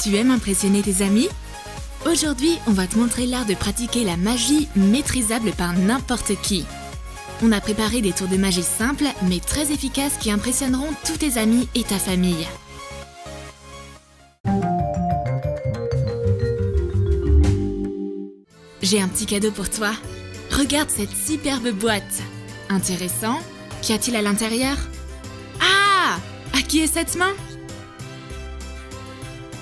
Tu aimes impressionner tes amis? Aujourd'hui, on va te montrer l'art de pratiquer la magie maîtrisable par n'importe qui. On a préparé des tours de magie simples mais très efficaces qui impressionneront tous tes amis et ta famille. J'ai un petit cadeau pour toi. Regarde cette superbe boîte. Intéressant. Qu'y a-t-il à l'intérieur? Ah! À qui est cette main?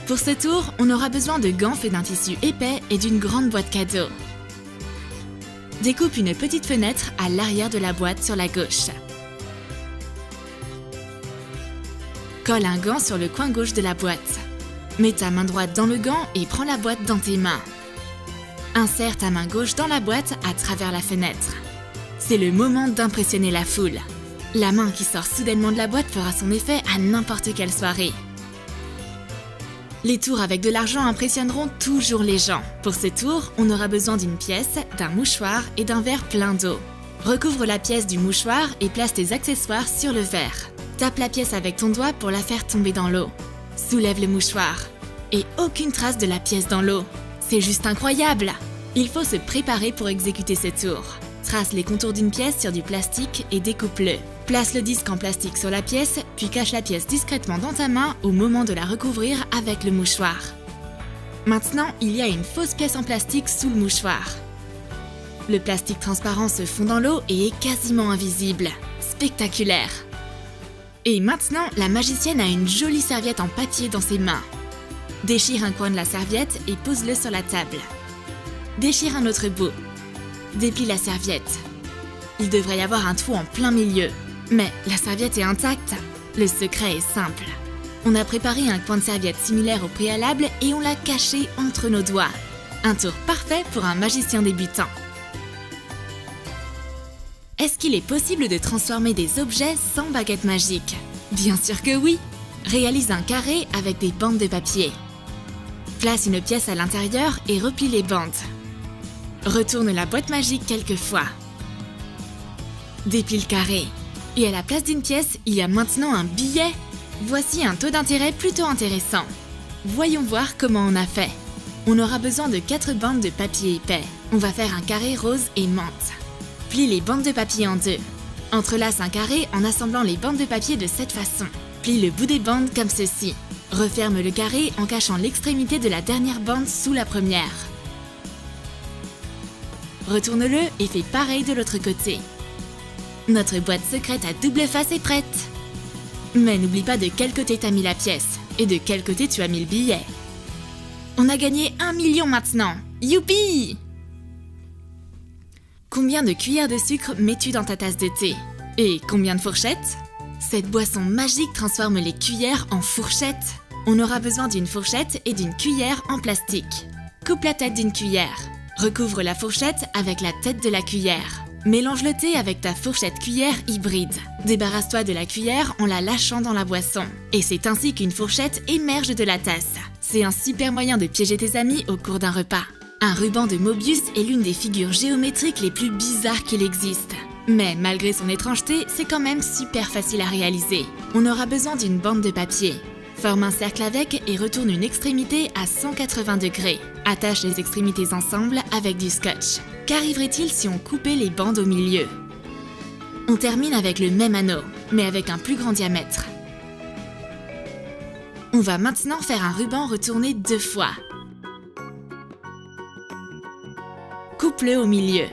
Pour ce tour, on aura besoin de gants faits d'un tissu épais et d'une grande boîte cadeau. Découpe une petite fenêtre à l'arrière de la boîte sur la gauche. Colle un gant sur le coin gauche de la boîte. Mets ta main droite dans le gant et prends la boîte dans tes mains. Insère ta main gauche dans la boîte à travers la fenêtre. C'est le moment d'impressionner la foule. La main qui sort soudainement de la boîte fera son effet à n'importe quelle soirée. Les tours avec de l'argent impressionneront toujours les gens. Pour ce tour, on aura besoin d'une pièce, d'un mouchoir et d'un verre plein d'eau. Recouvre la pièce du mouchoir et place tes accessoires sur le verre. Tape la pièce avec ton doigt pour la faire tomber dans l'eau. Soulève le mouchoir. Et aucune trace de la pièce dans l'eau. C'est juste incroyable! Il faut se préparer pour exécuter ce tour. Trace les contours d'une pièce sur du plastique et découpe-le. Place le disque en plastique sur la pièce, puis cache la pièce discrètement dans ta main au moment de la recouvrir avec le mouchoir. Maintenant, il y a une fausse pièce en plastique sous le mouchoir. Le plastique transparent se fond dans l'eau et est quasiment invisible. Spectaculaire! Et maintenant, la magicienne a une jolie serviette en papier dans ses mains. Déchire un coin de la serviette et pose-le sur la table. Déchire un autre bout. Déplie la serviette. Il devrait y avoir un trou en plein milieu. Mais la serviette est intacte. Le secret est simple. On a préparé un coin de serviette similaire au préalable et on l'a caché entre nos doigts. Un tour parfait pour un magicien débutant. Est-ce qu'il est possible de transformer des objets sans baguette magique? Bien sûr que oui! Réalise un carré avec des bandes de papier. Place une pièce à l'intérieur et replie les bandes. Retourne la boîte magique quelques fois. Déplie le carré. Et à la place d'une pièce, il y a maintenant un billet. Voici un taux d'intérêt plutôt intéressant. Voyons voir comment on a fait. On aura besoin de 4 bandes de papier épais. On va faire un carré rose et menthe. Plie les bandes de papier en deux. Entrelace un carré en assemblant les bandes de papier de cette façon. Plie le bout des bandes comme ceci. Referme le carré en cachant l'extrémité de la dernière bande sous la première. Retourne-le et fais pareil de l'autre côté. Notre boîte secrète à double face est prête. Mais n'oublie pas de quel côté t'as mis la pièce et de quel côté tu as mis le billet. On a gagné 1 million maintenant. Youpi! Combien de cuillères de sucre mets-tu dans ta tasse de thé? Et combien de fourchettes? Cette boisson magique transforme les cuillères en fourchettes. On aura besoin d'une fourchette et d'une cuillère en plastique. Coupe la tête d'une cuillère. Recouvre la fourchette avec la tête de la cuillère. Mélange le thé avec ta fourchette cuillère hybride. Débarrasse-toi de la cuillère en la lâchant dans la boisson. Et c'est ainsi qu'une fourchette émerge de la tasse. C'est un super moyen de piéger tes amis au cours d'un repas. Un ruban de Mobius est l'une des figures géométriques les plus bizarres qu'il existe. Mais malgré son étrangeté, c'est quand même super facile à réaliser. On aura besoin d'une bande de papier. Forme un cercle avec et retourne une extrémité à 180 degrés. Attache les extrémités ensemble avec du scotch. Qu'arriverait-il si on coupait les bandes au milieu? On termine avec le même anneau, mais avec un plus grand diamètre. On va maintenant faire un ruban retourné 2 fois. Coupe-le au milieu.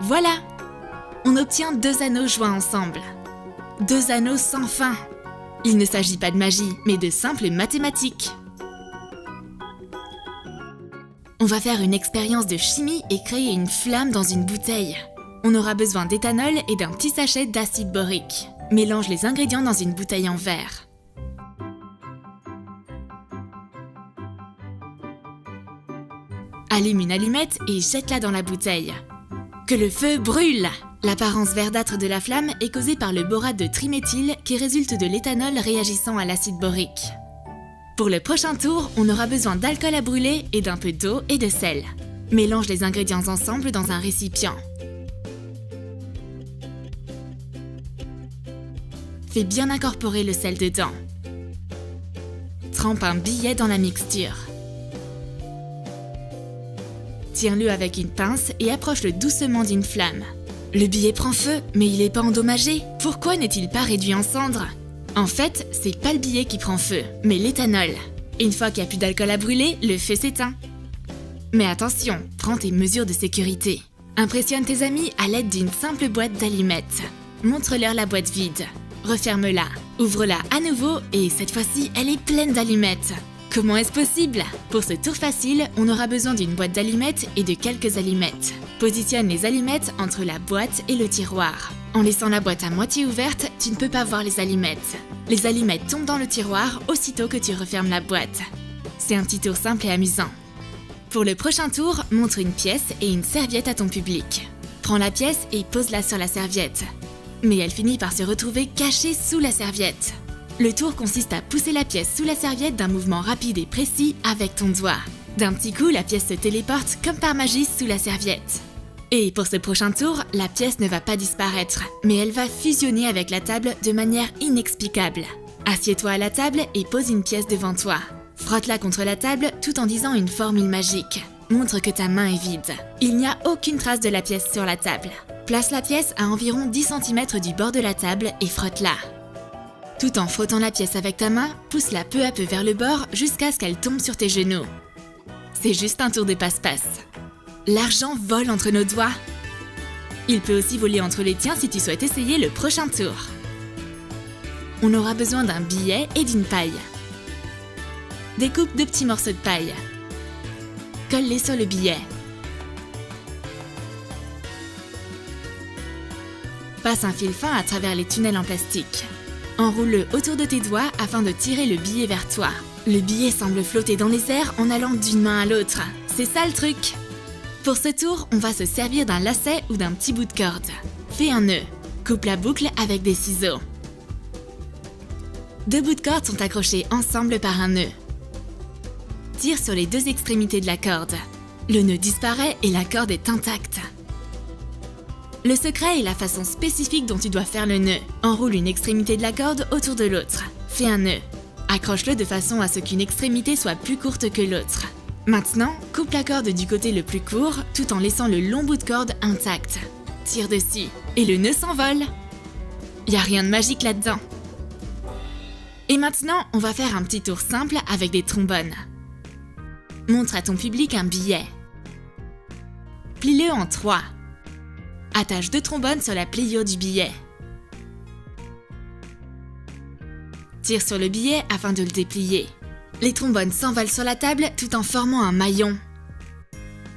Voilà! On obtient 2 anneaux joints ensemble. 2 anneaux sans fin. Il ne s'agit pas de magie, mais de simples mathématiques. On va faire une expérience de chimie et créer une flamme dans une bouteille. On aura besoin d'éthanol et d'un petit sachet d'acide borique. Mélange les ingrédients dans une bouteille en verre. Allume une allumette et jette-la dans la bouteille. Que le feu brûle! L'apparence verdâtre de la flamme est causée par le borate de triméthyle qui résulte de l'éthanol réagissant à l'acide borique. Pour le prochain tour, on aura besoin d'alcool à brûler et d'un peu d'eau et de sel. Mélange les ingrédients ensemble dans un récipient. Fais bien incorporer le sel dedans. Trempe un billet dans la mixture. Tiens-le avec une pince et approche-le doucement d'une flamme. Le billet prend feu, mais il n'est pas endommagé. Pourquoi n'est-il pas réduit en cendres? En fait, c'est pas le billet qui prend feu, mais l'éthanol. Une fois qu'il n'y a plus d'alcool à brûler, le feu s'éteint. Mais attention, prends tes mesures de sécurité. Impressionne tes amis à l'aide d'une simple boîte d'allumettes. Montre-leur la boîte vide. Referme-la, ouvre-la à nouveau et cette fois-ci, elle est pleine d'allumettes. Comment est-ce possible? Pour ce tour facile, on aura besoin d'une boîte d'allumettes et de quelques allumettes. Positionne les allumettes entre la boîte et le tiroir. En laissant la boîte à moitié ouverte, tu ne peux pas voir les allumettes. Les allumettes tombent dans le tiroir aussitôt que tu refermes la boîte. C'est un petit tour simple et amusant. Pour le prochain tour, montre une pièce et une serviette à ton public. Prends la pièce et pose-la sur la serviette. Mais elle finit par se retrouver cachée sous la serviette. Le tour consiste à pousser la pièce sous la serviette d'un mouvement rapide et précis avec ton doigt. D'un petit coup, la pièce se téléporte comme par magie sous la serviette. Et pour ce prochain tour, la pièce ne va pas disparaître, mais elle va fusionner avec la table de manière inexplicable. Assieds-toi à la table et pose une pièce devant toi. Frotte-la contre la table tout en disant une formule magique. Montre que ta main est vide. Il n'y a aucune trace de la pièce sur la table. Place la pièce à environ 10 cm du bord de la table et frotte-la. Tout en frottant la pièce avec ta main, pousse-la peu à peu vers le bord jusqu'à ce qu'elle tombe sur tes genoux. C'est juste un tour de passe-passe. L'argent vole entre nos doigts. Il peut aussi voler entre les tiens si tu souhaites essayer le prochain tour. On aura besoin d'un billet et d'une paille. Découpe 2 petits morceaux de paille. Colle-les sur le billet. Passe un fil fin à travers les tunnels en plastique. Enroule-le autour de tes doigts afin de tirer le billet vers toi. Le billet semble flotter dans les airs en allant d'une main à l'autre. C'est ça le truc! Pour ce tour, on va se servir d'un lacet ou d'un petit bout de corde. Fais un nœud. Coupe la boucle avec des ciseaux. 2 bouts de corde sont accrochés ensemble par un nœud. Tire sur les 2 extrémités de la corde. Le nœud disparaît et la corde est intacte. Le secret est la façon spécifique dont tu dois faire le nœud. Enroule une extrémité de la corde autour de l'autre. Fais un nœud. Accroche-le de façon à ce qu'une extrémité soit plus courte que l'autre. Maintenant, coupe la corde du côté le plus court tout en laissant le long bout de corde intact. Tire dessus et le nœud s'envole. Y a rien de magique là-dedans. Et maintenant, on va faire un petit tour simple avec des trombones. Montre à ton public un billet. Plie-le en 3. Attache 2 trombones sur la pliure du billet. Tire sur le billet afin de le déplier. Les trombones s'envolent sur la table tout en formant un maillon.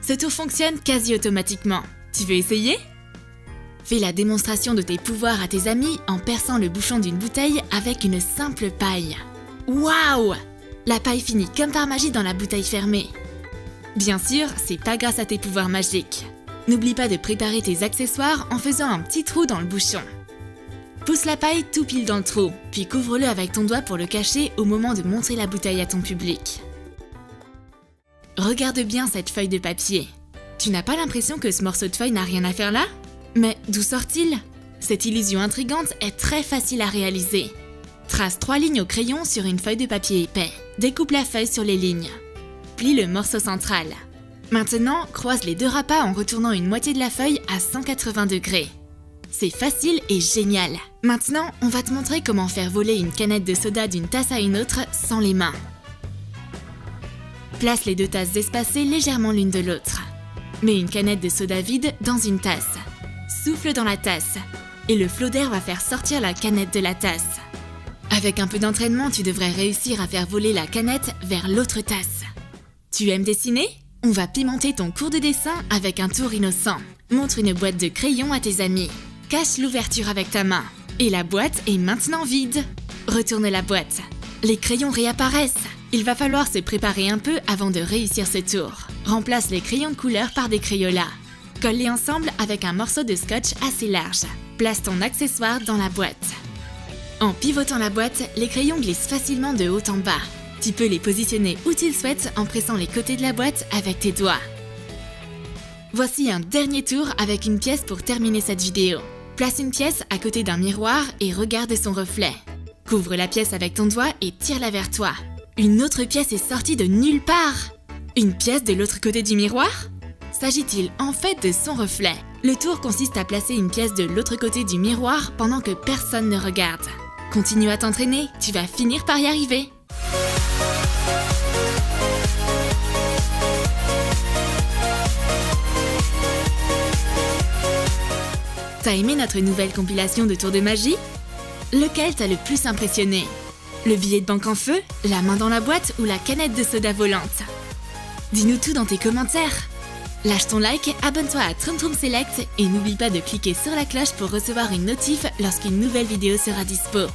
Ce tour fonctionne quasi automatiquement. Tu veux essayer? Fais la démonstration de tes pouvoirs à tes amis en perçant le bouchon d'une bouteille avec une simple paille. Waouh! La paille finit comme par magie dans la bouteille fermée. Bien sûr, c'est pas grâce à tes pouvoirs magiques. N'oublie pas de préparer tes accessoires en faisant un petit trou dans le bouchon. Pousse la paille tout pile dans le trou, puis couvre-le avec ton doigt pour le cacher au moment de montrer la bouteille à ton public. Regarde bien cette feuille de papier. Tu n'as pas l'impression que ce morceau de feuille n'a rien à faire là? Mais d'où sort-il? Cette illusion intrigante est très facile à réaliser. Trace 3 lignes au crayon sur une feuille de papier épais. Découpe la feuille sur les lignes. Plie le morceau central. Maintenant, croise les 2 rapas en retournant une moitié de la feuille à 180 degrés. C'est facile et génial. Maintenant, on va te montrer comment faire voler une canette de soda d'une tasse à une autre sans les mains. Place les 2 tasses espacées légèrement l'une de l'autre. Mets une canette de soda vide dans une tasse. Souffle dans la tasse et le flot d'air va faire sortir la canette de la tasse. Avec un peu d'entraînement, tu devrais réussir à faire voler la canette vers l'autre tasse. Tu aimes dessiner? On va pimenter ton cours de dessin avec un tour innocent. Montre une boîte de crayons à tes amis. Cache l'ouverture avec ta main. Et la boîte est maintenant vide. Retourne la boîte. Les crayons réapparaissent. Il va falloir se préparer un peu avant de réussir ce tour. Remplace les crayons de couleur par des crayolats. Colle-les ensemble avec un morceau de scotch assez large. Place ton accessoire dans la boîte. En pivotant la boîte, les crayons glissent facilement de haut en bas. Tu peux les positionner où tu le souhaites en pressant les côtés de la boîte avec tes doigts. Voici un dernier tour avec une pièce pour terminer cette vidéo. Place une pièce à côté d'un miroir et regarde son reflet. Couvre la pièce avec ton doigt et tire-la vers toi. Une autre pièce est sortie de nulle part. Une pièce de l'autre côté du miroir? S'agit-il en fait de son reflet? Le tour consiste à placer une pièce de l'autre côté du miroir pendant que personne ne regarde. Continue à t'entraîner, tu vas finir par y arriver. T'as aimé notre nouvelle compilation de tours de magie? Lequel t'a le plus impressionné? Le billet de banque en feu, la main dans la boîte ou la canette de soda volante? Dis-nous tout dans tes commentaires. Lâche ton like, abonne-toi à Troom Troom Select et n'oublie pas de cliquer sur la cloche pour recevoir une notif lorsqu'une nouvelle vidéo sera dispo.